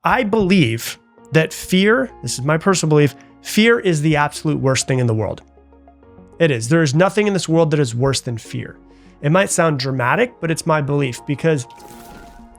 I believe that fear, this is my personal belief, fear is the absolute worst thing in the world. It is. There is nothing in this world that is worse than fear. It might sound dramatic, but it's my belief because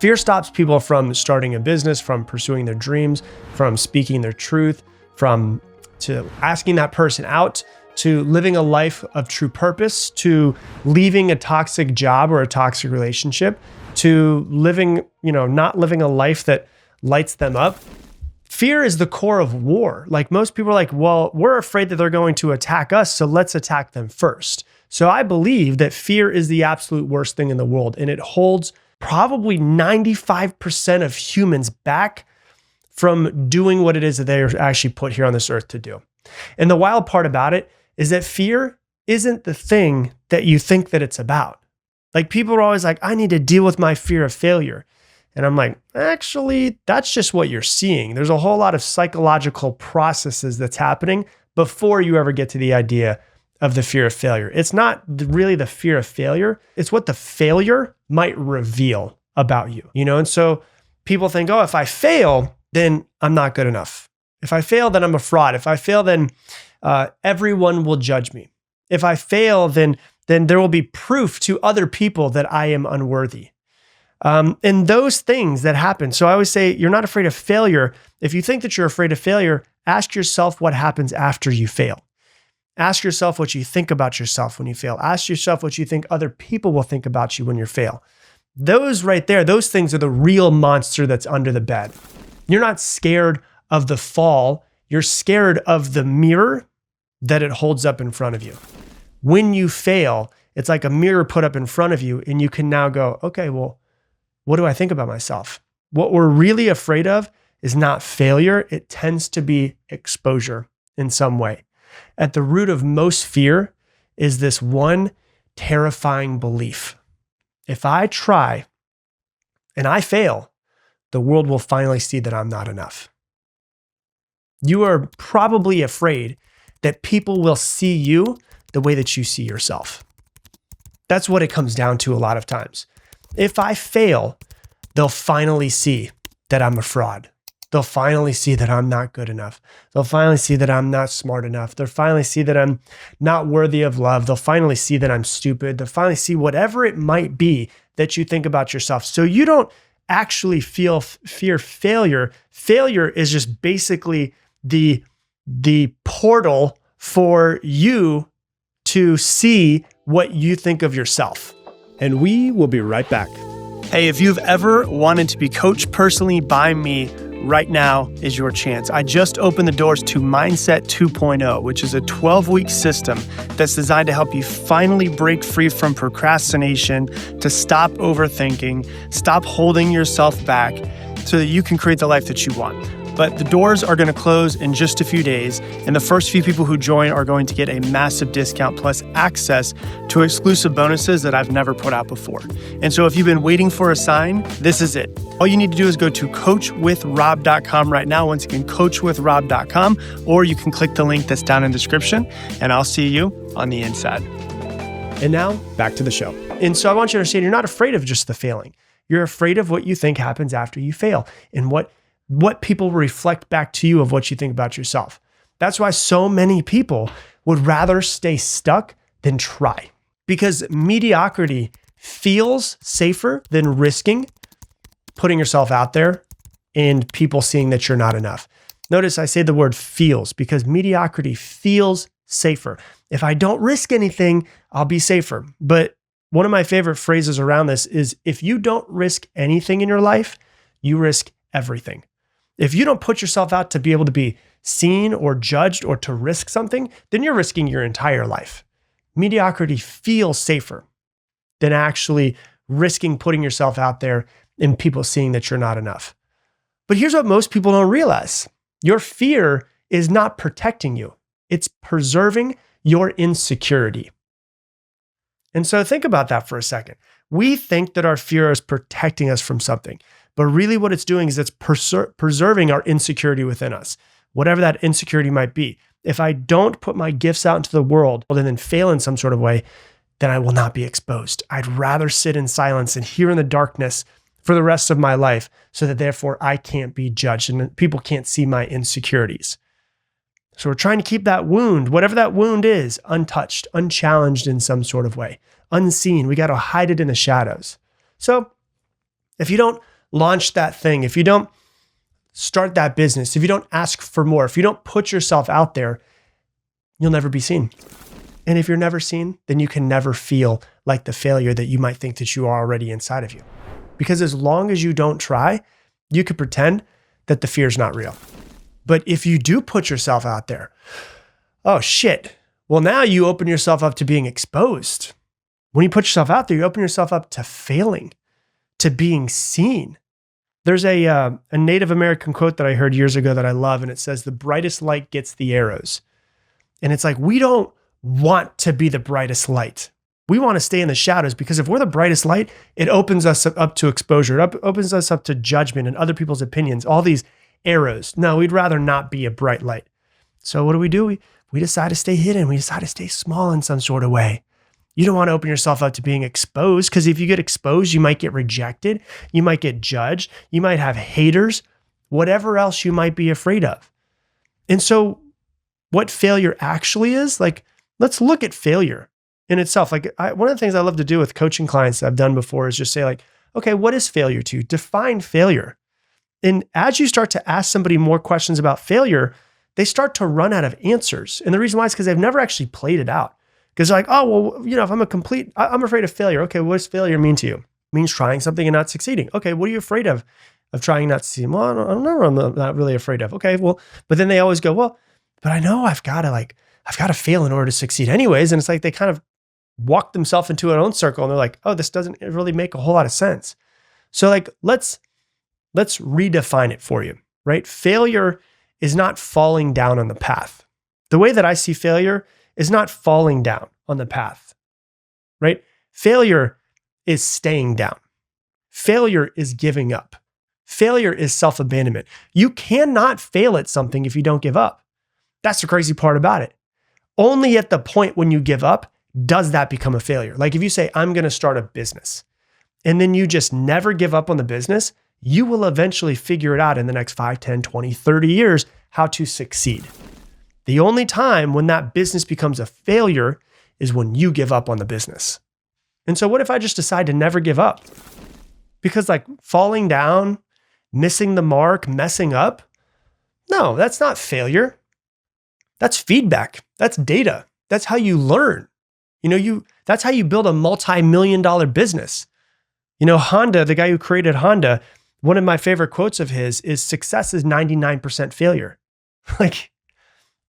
fear stops people from starting a business, from pursuing their dreams, from speaking their truth, from to asking that person out, to living a life of true purpose, to leaving a toxic job or a toxic relationship, to living, not living a life that lights them up. Fear is the core of war. Like most people are like, well, we're afraid that they're going to attack us, so let's attack them first. So I believe that fear is the absolute worst thing in the world, and it holds probably 95% of humans back from doing what it is that they're actually put here on this earth to do. And the wild part about it is that fear isn't the thing that you think that it's about. Like people are always like, I need to deal with my fear of failure. And I'm like, actually, that's just what you're seeing. There's a whole lot of psychological processes that's happening before you ever get to the idea of the fear of failure. It's not really the fear of failure. It's what the failure might reveal about you, And so people think, oh, if I fail, then I'm not good enough. If I fail, then I'm a fraud. If I fail, then everyone will judge me. If I fail, then there will be proof to other people that I am unworthy. And those things that happen. So I always say, you're not afraid of failure. If you think that you're afraid of failure, ask yourself what happens after you fail. Ask yourself what you think about yourself when you fail. Ask yourself what you think other people will think about you when you fail. Those right there, those things are the real monster that's under the bed. You're not scared of the fall. You're scared of the mirror that it holds up in front of you. When you fail, it's like a mirror put up in front of you, and you can now go, okay, well, what do I think about myself? What we're really afraid of is not failure. It tends to be exposure in some way. At the root of most fear is this one terrifying belief. If I try and I fail, the world will finally see that I'm not enough. You are probably afraid that people will see you the way that you see yourself. That's what it comes down to a lot of times. If I fail, they'll finally see that I'm a fraud. They'll finally see that I'm not good enough. They'll finally see that I'm not smart enough. They'll finally see that I'm not worthy of love. They'll finally see that I'm stupid. They'll finally see whatever it might be that you think about yourself. So you don't actually fear failure. Failure is just basically the portal for you to see what you think of yourself. And we will be right back. Hey, if you've ever wanted to be coached personally by me, right now is your chance. I just opened the doors to Mindset 2.0, which is a 12-week system that's designed to help you finally break free from procrastination, to stop overthinking, stop holding yourself back so that you can create the life that you want. But the doors are going to close in just a few days, and the first few people who join are going to get a massive discount plus access to exclusive bonuses that I've never put out before. And so if you've been waiting for a sign, this is it. All you need to do is go to coachwithrob.com right now. Once again, coachwithrob.com, or you can click the link that's down in the description, and I'll see you on the inside. And now back to the show. And so I want you to understand, you're not afraid of just the failing. You're afraid of what you think happens after you fail and what people reflect back to you of what you think about yourself. That's why so many people would rather stay stuck than try, because mediocrity feels safer than risking putting yourself out there and people seeing that you're not enough. Notice I say the word feels because mediocrity feels safer. If I don't risk anything, I'll be safer. But one of my favorite phrases around this is, if you don't risk anything in your life, you risk everything. If you don't put yourself out to be able to be seen or judged or to risk something, then you're risking your entire life. Mediocrity feels safer than actually risking putting yourself out there and people seeing that you're not enough. But here's what most people don't realize. Your fear is not protecting you. It's preserving your insecurity. And so think about that for a second. We think that our fear is protecting us from something. But really what it's doing is it's preserving our insecurity within us, whatever that insecurity might be. If I don't put my gifts out into the world and then fail in some sort of way, then I will not be exposed. I'd rather sit in silence and hear in the darkness for the rest of my life so that therefore I can't be judged and people can't see my insecurities. So we're trying to keep that wound, whatever that wound is, untouched, unchallenged in some sort of way, unseen. We got to hide it in the shadows. So if you don't launch that thing, if you don't start that business, if you don't ask for more, if you don't put yourself out there, you'll never be seen. And if you're never seen, then you can never feel like the failure that you might think that you are already inside of you. Because as long as you don't try, you could pretend that the fear is not real. But if you do put yourself out there, oh shit, well now you open yourself up to being exposed. When you put yourself out there, you open yourself up to failing, to being seen. There's a Native American quote that I heard years ago that I love, and it says, the brightest light gets the arrows. And it's like, we don't want to be the brightest light. We want to stay in the shadows, because if we're the brightest light, it opens us up to exposure. It opens us up to judgment and other people's opinions, all these arrows. No, we'd rather not be a bright light. So what do? We decide to stay hidden. We decide to stay small in some sort of way. You don't want to open yourself up to being exposed, because if you get exposed, you might get rejected. You might get judged. You might have haters, whatever else you might be afraid of. And so what failure actually is, like, let's look at failure in itself. Like one of the things I love to do with coaching clients that I've done before is just say like, okay, what is failure to you? Define failure. And as you start to ask somebody more questions about failure, they start to run out of answers. And the reason why is because they've never actually played it out. Because they're like, oh, well, if I'm afraid of failure. Okay, what does failure mean to you? It means trying something and not succeeding. Okay, what are you afraid of trying not to succeed? Well, I don't know. I'm not really afraid of. Okay, well, but then they always go, well, but I know I've got to fail in order to succeed anyways. And it's like they kind of walk themselves into an own circle and they're like, oh, this doesn't really make a whole lot of sense. So like, let's redefine it for you, right? Failure is not falling down on the path. The way that I see failure is not falling down on the path, right? Failure is staying down. Failure is giving up. Failure is self-abandonment. You cannot fail at something if you don't give up. That's the crazy part about it. Only at the point when you give up does that become a failure. Like if you say, I'm going to start a business, and then you just never give up on the business, you will eventually figure it out in the next 5, 10, 20, 30 years how to succeed. The only time when that business becomes a failure is when you give up on the business. And so what if I just decide to never give up? Because like falling down, missing the mark, messing up, no, that's not failure. That's feedback. That's data. That's how you learn. That's how you build a multi-million-dollar business. Honda, the guy who created Honda, one of my favorite quotes of his is success is 99% failure. Like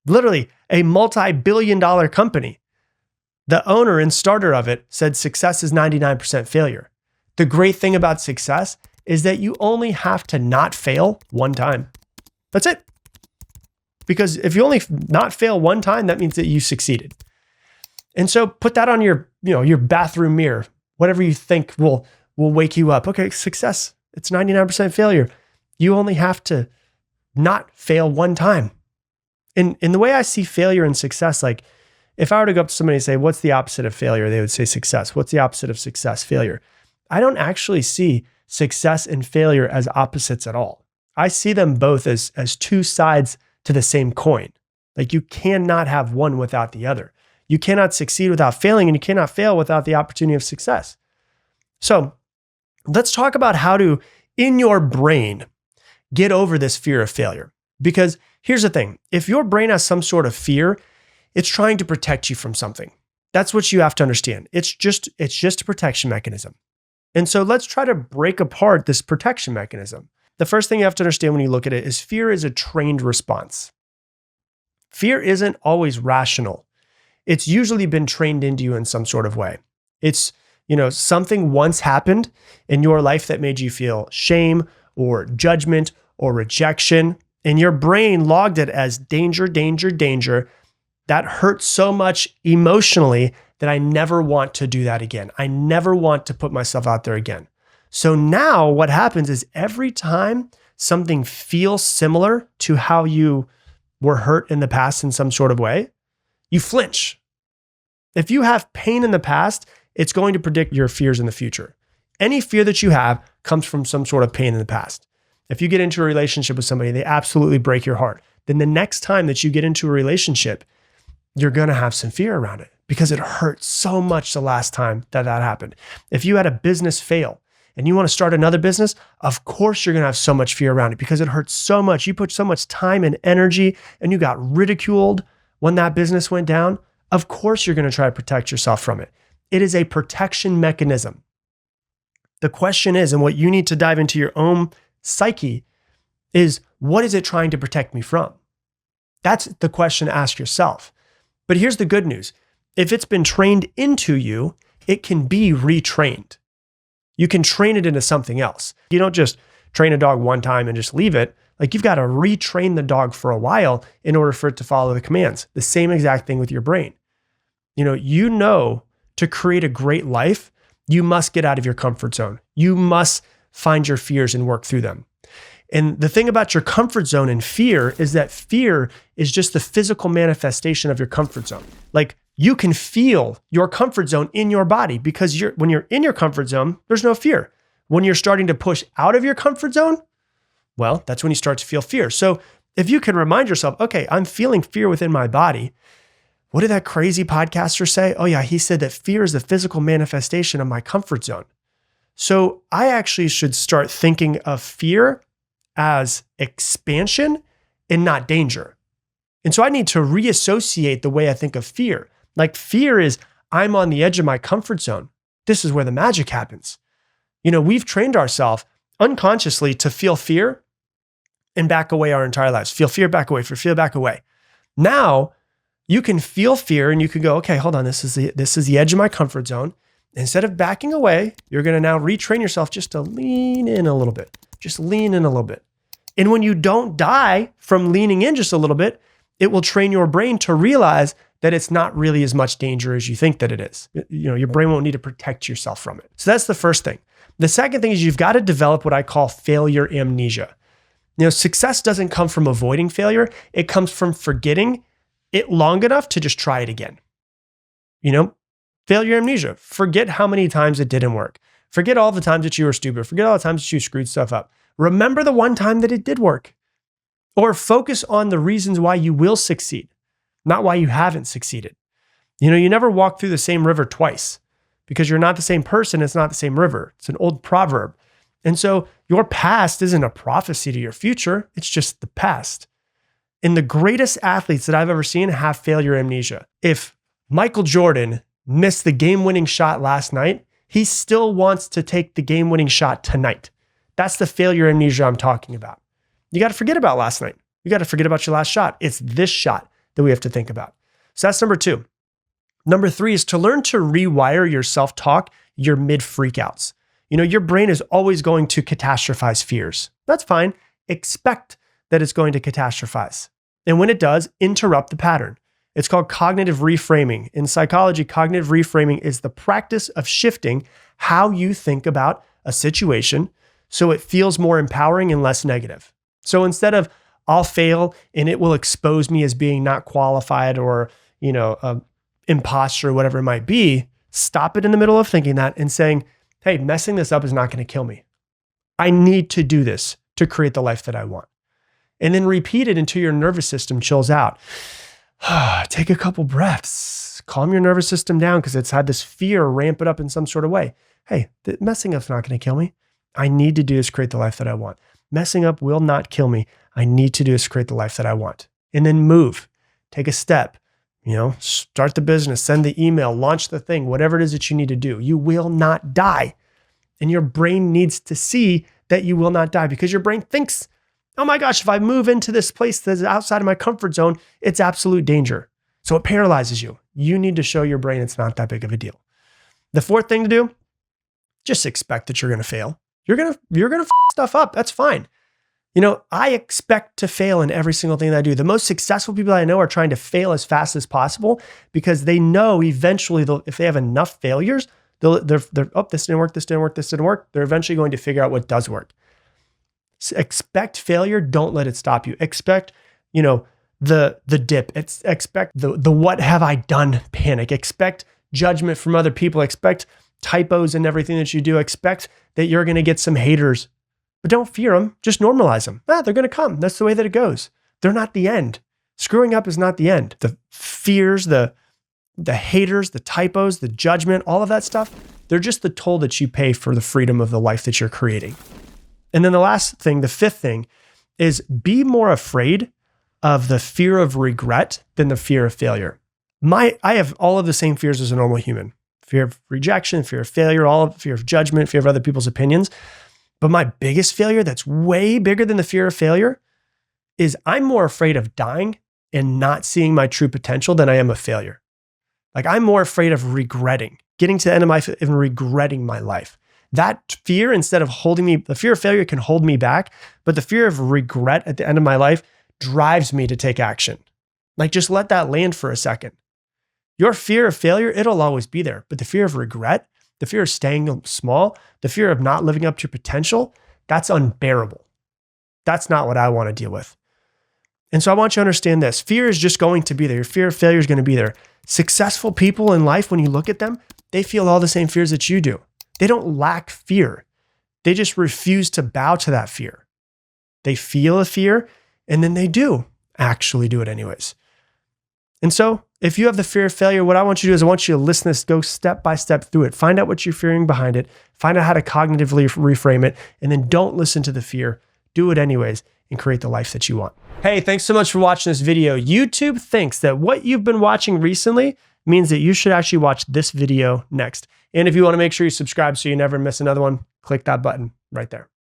literally a multi-billion-dollar company. The owner and starter of it said success is 99% failure. The great thing about success is that you only have to not fail one time. That's it. Because if you only not fail one time, that means that you succeeded. And so put that on your bathroom mirror, whatever you think will wake you up. Okay, success, it's 99% failure. You only have to not fail one time. In the way I see failure and success, like if I were to go up to somebody and say, what's the opposite of failure? They would say success. What's the opposite of success? Failure. I don't actually see success and failure as opposites at all. I see them both as two sides to the same coin. Like you cannot have one without the other. You cannot succeed without failing, and you cannot fail without the opportunity of success. So let's talk about how to, in your brain, get over this fear of failure. Because here's the thing. If your brain has some sort of fear, it's trying to protect you from something. That's what you have to understand. It's just a protection mechanism. And so let's try to break apart this protection mechanism. The first thing you have to understand when you look at it is fear is a trained response. Fear isn't always rational. It's usually been trained into you in some sort of way. It's, something once happened in your life that made you feel shame or judgment or rejection, and your brain logged it as danger, danger, danger. That hurt so much emotionally that I never want to do that again. I never want to put myself out there again. So now what happens is every time something feels similar to how you were hurt in the past in some sort of way, you flinch. If you have pain in the past, it's going to predict your fears in the future. Any fear that you have comes from some sort of pain in the past. If you get into a relationship with somebody, they absolutely break your heart. Then the next time that you get into a relationship, you're going to have some fear around it because it hurt so much the last time that happened. If you had a business fail and you want to start another business, of course you're going to have so much fear around it because it hurts so much. You put so much time and energy and you got ridiculed when that business went down. Of course you're going to try to protect yourself from it. It is a protection mechanism. The question is, and what you need to dive into your own psyche is, what is it trying to protect me from? That's the question to ask yourself. But here's the good news. If it's been trained into you, it can be retrained. You can train it into something else. You don't just train a dog one time and just leave it. Like, you've got to retrain the dog for a while in order for it to follow the commands. The same exact thing with your brain. You know, to create a great life, you must get out of your comfort zone. You must find your fears and work through them. And the thing about your comfort zone and fear is that fear is just the physical manifestation of your comfort zone. Like, you can feel your comfort zone in your body because when you're in your comfort zone, there's no fear. When you're starting to push out of your comfort zone, well, that's when you start to feel fear. So if you can remind yourself, okay, I'm feeling fear within my body. What did that crazy podcaster say? Oh yeah, he said that fear is the physical manifestation of my comfort zone. So I actually should start thinking of fear as expansion and not danger. And so I need to reassociate the way I think of fear. Like, fear is, I'm on the edge of my comfort zone. This is where the magic happens. We've trained ourselves unconsciously to feel fear and back away our entire lives. Feel fear, back away, feel back away. Now you can feel fear and you can go, okay, hold on. This is the edge of my comfort zone. Instead of backing away, you're going to now retrain yourself just to lean in a little bit. Just lean in a little bit. And when you don't die from leaning in just a little bit, it will train your brain to realize that it's not really as much danger as you think that it is. Your brain won't need to protect yourself from it. So that's the first thing. The second thing is you've got to develop what I call failure amnesia. Success doesn't come from avoiding failure. It comes from forgetting it long enough to just try it again. Failure amnesia. Forget how many times it didn't work. Forget all the times that you were stupid. Forget all the times that you screwed stuff up. Remember the one time that it did work. Or focus on the reasons why you will succeed, not why you haven't succeeded. You never walk through the same river twice because you're not the same person. It's not the same river. It's an old proverb. And so your past isn't a prophecy to your future. It's just the past. And the greatest athletes that I've ever seen have failure amnesia. If Michael Jordan missed the game-winning shot last night, he still wants to take the game-winning shot tonight. That's the failure amnesia I'm talking about. You got to forget about last night. You got to forget about your last shot. It's this shot that we have to think about. So that's number 2. Number 3 is to learn to rewire your self-talk, your mid-freakouts. Your brain is always going to catastrophize fears. That's fine. Expect that it's going to catastrophize. And when it does, interrupt the pattern. It's called cognitive reframing. In psychology, cognitive reframing is the practice of shifting how you think about a situation so it feels more empowering and less negative. So instead of, I'll fail and it will expose me as being not qualified or, imposter or whatever it might be, stop it in the middle of thinking that and saying, hey, messing this up is not going to kill me. I need to do this to create the life that I want. And then repeat it until your nervous system chills out. Take a couple breaths, calm your nervous system down because it's had this fear ramp it up in some sort of way. Hey, messing up's not going to kill me. I need to do this to create the life that I want. Messing up will not kill me. I need to do this to create the life that I want. And then move, take a step, start the business, send the email, launch the thing, whatever it is that you need to do. You will not die. And your brain needs to see that you will not die because your brain thinks, oh my gosh, if I move into this place that's outside of my comfort zone, it's absolute danger. So it paralyzes you. You need to show your brain it's not that big of a deal. The 4th thing to do, just expect that you're going to fail. You're going to f stuff up. That's fine. I expect to fail in every single thing that I do. The most successful people I know are trying to fail as fast as possible because they know eventually if they have enough failures, they're this didn't work, this didn't work, this didn't work. They're eventually going to figure out what does work. So expect failure. Don't let it stop you. Expect, the dip. Expect the what have I done panic. Expect judgment from other people. Expect typos in everything that you do. Expect that you're going to get some haters, but don't fear them. Just normalize them. They're going to come. That's the way that it goes. They're not the end. Screwing up is not the end. The fears, the haters, the typos, the judgment, all of that stuff, they're just the toll that you pay for the freedom of the life that you're creating. And then the last thing, the fifth thing, is be more afraid of the fear of regret than the fear of failure. I have all of the same fears as a normal human. Fear of rejection, fear of failure, fear of judgment, fear of other people's opinions. But my biggest failure that's way bigger than the fear of failure is I'm more afraid of dying and not seeing my true potential than I am of failure. Like I'm more afraid of regretting, getting to the end of my life and regretting my life. That fear, instead of holding me, the fear of failure can hold me back, but the fear of regret at the end of my life drives me to take action. Like just let that land for a second. Your fear of failure, it'll always be there, but the fear of regret, the fear of staying small, the fear of not living up to your potential, that's unbearable. That's not what I want to deal with. And so I want you to understand this. Fear is just going to be there. Your fear of failure is going to be there. Successful people in life, when you look at them, they feel all the same fears that you do. They don't lack fear. They just refuse to bow to that fear. They feel a fear and then they do actually do it anyways. And so if you have the fear of failure, what I want you to do is I want you to listen to this, go step by step through it. Find out what you're fearing behind it. Find out how to cognitively reframe it. And then don't listen to the fear. Do it anyways and create the life that you want. Hey, thanks so much for watching this video. YouTube thinks that what you've been watching recently means that you should actually watch this video next. And if you want to make sure you subscribe so you never miss another one, click that button right there.